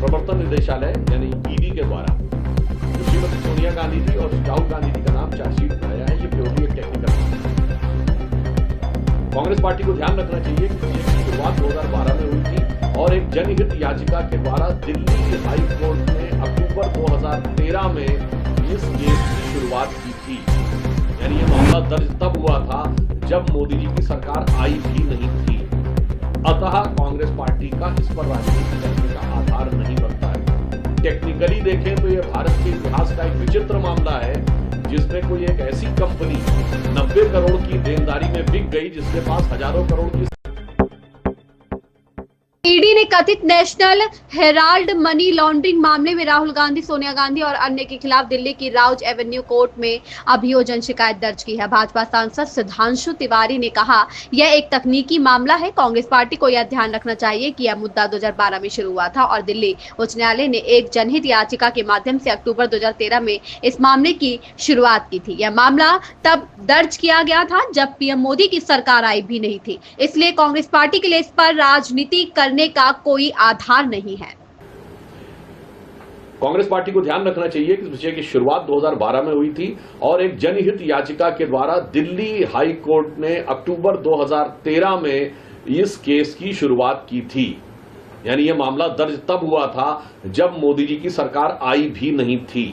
प्रवर्तन निदेशालय यानी ईडी के द्वारा श्रीमती सोनिया गांधी जी और राहुल गांधी जी का नाम चार्जशीट बनाया है, ये प्योरली एक टेक्निकल मामला है। कांग्रेस पार्टी को ध्यान रखना चाहिए कि इसकी शुरुआत 2012 में हुई थी और एक जनहित याचिका के द्वारा दिल्ली हाई कोर्ट ने अक्टूबर 2013 में इस केस की शुरुआत की थी। यानी ये मामला दर्ज तब हुआ था जब मोदी जी की सरकार आई भी नहीं थी। अतः कांग्रेस पार्टी का इस पर राजनीति करने का आधार नहीं बनता है। टेक्निकली देखें तो यह भारत के इतिहास का एक विचित्र मामला है जिसमें कोई एक ऐसी कंपनी 90 करोड़ की देनदारी में बिक गई जिसके पास हजारों करोड़ की। ईडी ने कथित नेशनल हेराल्ड मनी लॉन्ड्रिंग मामले में राहुल गांधी, सोनिया गांधी और अन्य के खिलाफ दिल्ली की राउज एवेन्यू कोर्ट में अभियोजन शिकायत दर्ज की है। भाजपा सांसद सुधांशु तिवारी ने कहा, यह एक तकनीकी मामला है। कांग्रेस पार्टी को यह ध्यान रखना चाहिए कि यह मुद्दा 2012 में शुरू हुआ था और दिल्ली उच्च न्यायालय ने एक जनहित याचिका के माध्यम से अक्टूबर 2013 में इस मामले की शुरुआत की थी। यह मामला तब दर्ज किया गया था जब पीएम मोदी की सरकार आई भी नहीं थी, इसलिए कांग्रेस पार्टी के लिए इस पर राजनीति करने का कोई आधार नहीं है। कांग्रेस पार्टी को ध्यान रखना चाहिए कि इस विषय की शुरुआत 2012 में हुई थी और एक जनहित याचिका के द्वारा दिल्ली हाई कोर्ट ने अक्टूबर 2013 में इस केस की शुरुआत की थी। यानी यह मामला दर्ज तब हुआ था जब मोदी जी की सरकार आई भी नहीं थी।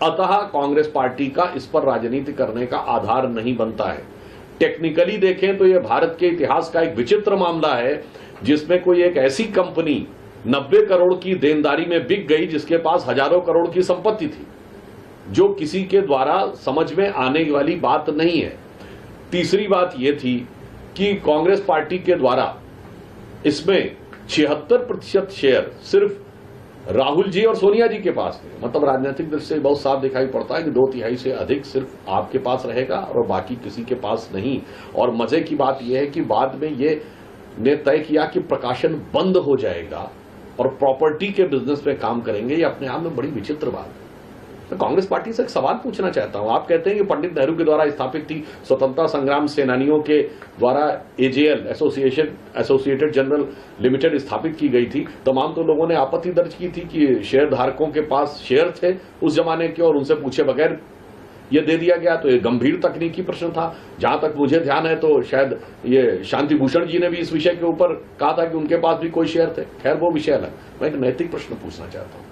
अतः कांग्रेस पार्टी का इस पर राजनीति करने का आधार नहीं बनता है। टेक्निकली देखें तो यह भारत के इतिहास का एक विचित्र मामला है जिसमें कोई एक ऐसी कंपनी 90 करोड़ की देनदारी में बिक गई जिसके पास हजारों करोड़ की संपत्ति थी, जो किसी के द्वारा समझ में आने वाली बात नहीं है। तीसरी बात यह थी कि कांग्रेस पार्टी के द्वारा इसमें 76% शेयर सिर्फ राहुल जी और सोनिया जी के पास है। मतलब राजनीतिक दृष्टि से बहुत साफ दिखाई पड़ता है कि 2/3 से अधिक सिर्फ आपके पास रहेगा और बाकी किसी के पास नहीं। और मजे की बात यह है कि बाद में ये ने तय किया कि प्रकाशन बंद हो जाएगा और प्रॉपर्टी के बिजनेस में काम करेंगे। ये अपने आप में बड़ी विचित्र बात है। तो कांग्रेस पार्टी से एक सवाल पूछना चाहता हूं। आप कहते हैं कि पंडित नेहरू के द्वारा स्थापित थी, स्वतंत्रता संग्राम सेनानियों के द्वारा एजेएल एसोसिएटेड जनरल लिमिटेड स्थापित की गई थी। तमाम तो लोगों ने आपत्ति दर्ज की थी कि शेयर धारकों के पास शेयर थे उस जमाने के और उनसे पूछे बगैर ये दे दिया गया। तो ये गंभीर तकनीकी प्रश्न था। जहां तक मुझे ध्यान है तो शायद ये शांति भूषण जी ने भी इस विषय के ऊपर कहा था कि उनके पास भी कोई शेयर थे। खैर वो विषय अलग। मैं एक नैतिक प्रश्न पूछना चाहता हूं।